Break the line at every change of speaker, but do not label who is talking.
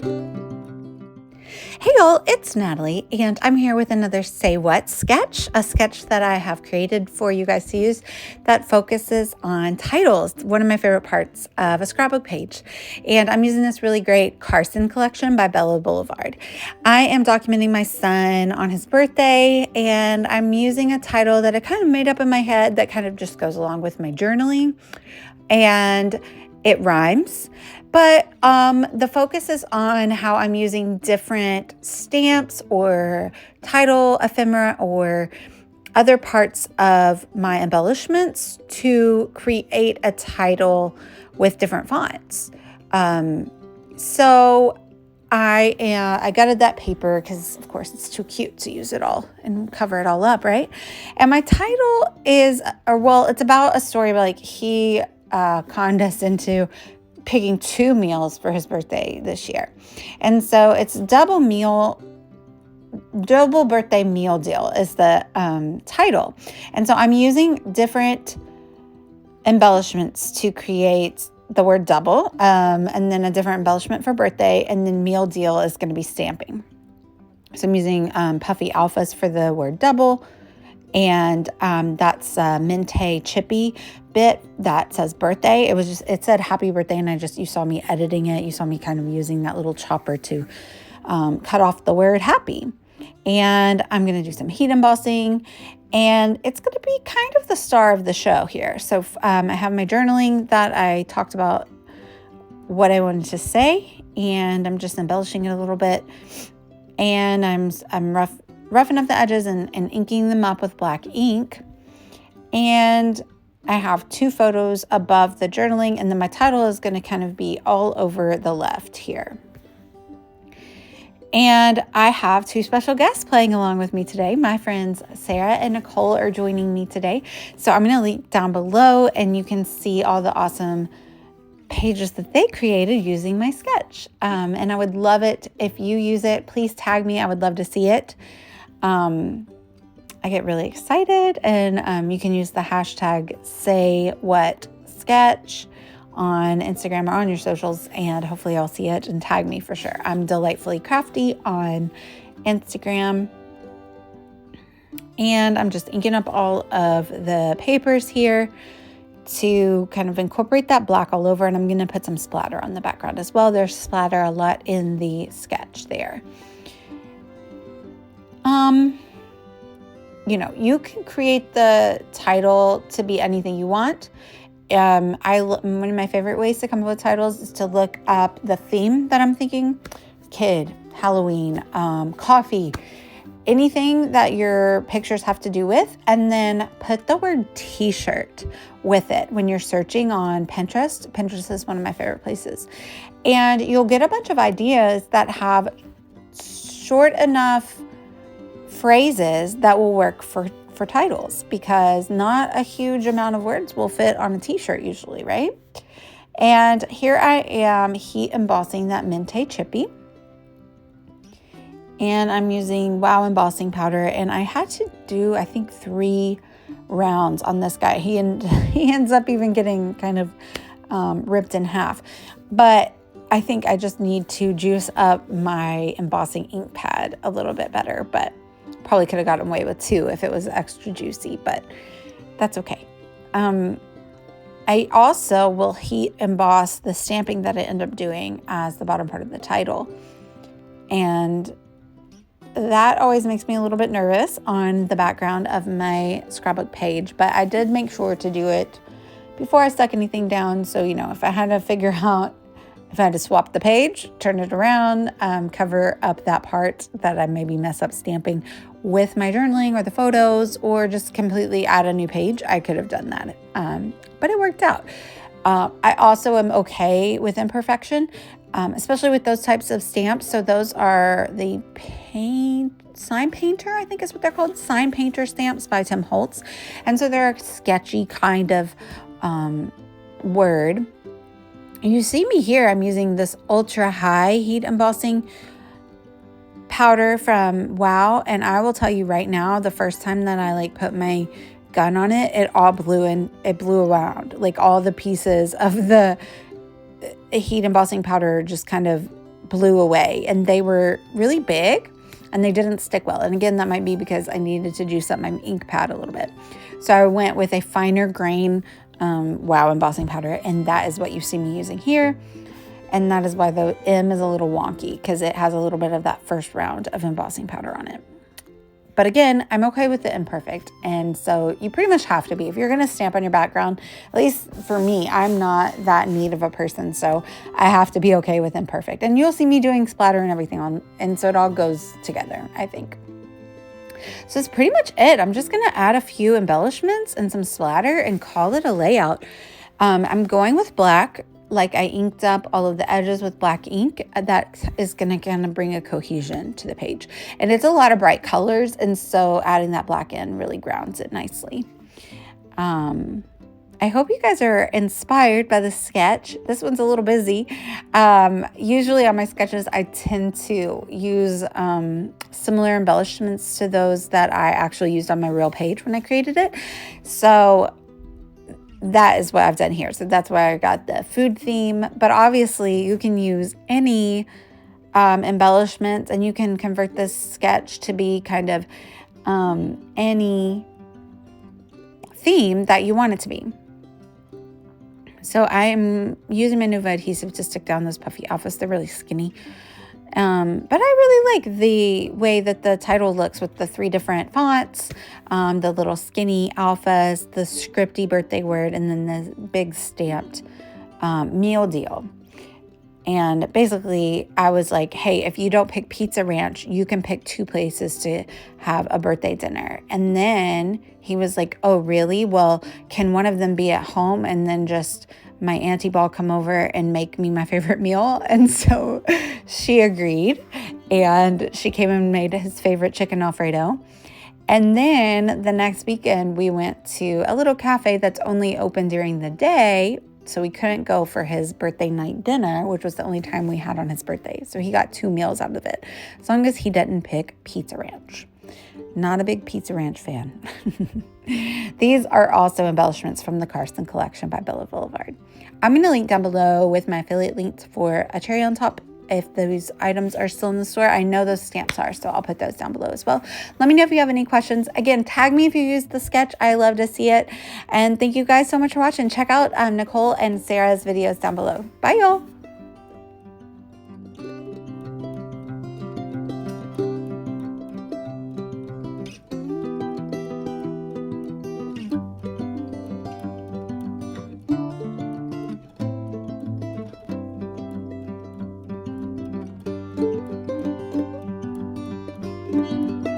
Hey y'all, it's Natalie, and I'm here with another Say What sketch, a sketch that I have created for you guys to use that focuses on titles, one of my favorite parts of a scrapbook page. And I'm using this really great Carson collection by Bella Boulevard. I am documenting my son on his birthday, and I'm using a title that I kind of made up in my head that kind of just goes along with my journaling, and it rhymes. But the focus is on how I'm using different stamps or title ephemera or other parts of my embellishments to create a title with different fonts. So I gutted that paper because, of course, it's too cute to use it all and cover it all up, right? And my title is, it's about a story about he conned us into picking 2 meals for his birthday this year. And so it's double birthday meal deal is the title. And so I'm using different embellishments to create the word double, and then a different embellishment for birthday, and then meal deal is going to be stamping. So I'm using puffy alphas for the word double, and that's a Mente chippy bit that says birthday. It said happy birthday, and you saw me editing it. You saw me kind of using that little chopper to cut off the word happy. And I'm going to do some heat embossing, and it's going to be kind of the star of the show here. So I have my journaling that I talked about what I wanted to say, and I'm just embellishing it a little bit, and I'm roughing up the edges and inking them up with black ink. And I have 2 photos above the journaling, and then my title is going to kind of be all over the left here. And I have 2 special guests playing along with me today. My friends Sarah and Nicole are joining me today. So I'm going to link down below, and you can see all the awesome pages that they created using my sketch. And I would love it if you use it. Please tag me. I would love to see it. I get really excited, and you can use the hashtag #SayWhatSketch on Instagram or on your socials, and hopefully I'll see it and tag me for sure. I'm Delightfully Crafty on Instagram, and I'm just inking up all of the papers here to kind of incorporate that black all over, and I'm going to put some splatter on the background as well. There's splatter a lot in the sketch there. You can create the title to be anything you want. One of my favorite ways to come up with titles is to look up the theme that I'm thinking: kid, Halloween, coffee, anything that your pictures have to do with, and then put the word t-shirt with it when you're searching on Pinterest. Pinterest is one of my favorite places. And you'll get a bunch of ideas that have short enough phrases that will work for titles, because not a huge amount of words will fit on a t-shirt usually, right? And here I am heat embossing that Mente chippy, and I'm using Wow embossing powder, and I had to do, I think, 3 rounds on this guy. He ends up even getting kind of ripped in half, but I think I just need to juice up my embossing ink pad a little bit better, but probably could have gotten away with 2 if it was extra juicy, but that's okay. I also will heat emboss the stamping that I end up doing as the bottom part of the title. And that always makes me a little bit nervous on the background of my scrapbook page, but I did make sure to do it before I stuck anything down. So, if I had to figure out if I had to swap the page, turn it around, cover up that part that I maybe mess up stamping with my journaling or the photos, or just completely add a new page, I could have done that. But it worked out. I also am okay with imperfection, especially with those types of stamps. So those are the Sign Painter, I think is what they're called, Sign Painter stamps by Tim Holtz. And so they're a sketchy kind of word. You see me here, I'm using this ultra high heat embossing powder from Wow. And I will tell you right now, the first time that I put my gun on it, it all blew around. All the pieces of the heat embossing powder just kind of blew away, and they were really big and they didn't stick well. And again, that might be because I needed to juice up my ink pad a little bit. So I went with a finer grain Wow embossing powder, and that is what you see me using here. And that is why the M is a little wonky, because it has a little bit of that first round of embossing powder on it. But again, I'm okay with the imperfect. And so you pretty much have to be. If you're going to stamp on your background, at least for me, I'm not that neat of a person. So I have to be okay with imperfect. And you'll see me doing splatter and everything on. And so it all goes together, I think. So that's pretty much it. I'm just going to add a few embellishments and some splatter and call it a layout. I'm going with black. Like I inked up all of the edges with black ink. That is going to kind of bring a cohesion to the page. And it's a lot of bright colors. And so adding that black in really grounds it nicely. I hope you guys are inspired by the sketch. This one's a little busy. Usually on my sketches, I tend to use similar embellishments to those that I actually used on my real page when I created it. So that is what I've done here. So that's why I got the food theme. But obviously you can use any embellishments, and you can convert this sketch to be kind of any theme that you want it to be. So I'm using my Nuva adhesive to stick down those puffy alphas. They're really skinny. But I really like the way that the title looks with the 3 different fonts, the little skinny alphas, the scripty birthday word, and then the big stamped meal deal. And basically I was like, hey, if you don't pick Pizza Ranch, you can pick 2 places to have a birthday dinner. And then he was like, oh, really? Well, can one of them be at home and then just my auntie Ball come over and make me my favorite meal? And so she agreed, and she came and made his favorite chicken Alfredo. And then the next weekend we went to a little cafe that's only open during the day. So we couldn't go for his birthday night dinner, which was the only time we had on his birthday. So he got 2 meals out of it, as long as he didn't pick Pizza Ranch. Not a big Pizza Ranch fan. These are also embellishments from the Carson collection by Bella Boulevard. I'm going to link down below with my affiliate links for a cherry on top if those items are still in the store. I know those stamps are, so I'll put those down below as well. Let me know if you have any questions. Again, tag me if you use the sketch. I love to see it. And thank you guys so much for watching. Check out Nicole and Sarah's videos down below. Bye, y'all. Thank you.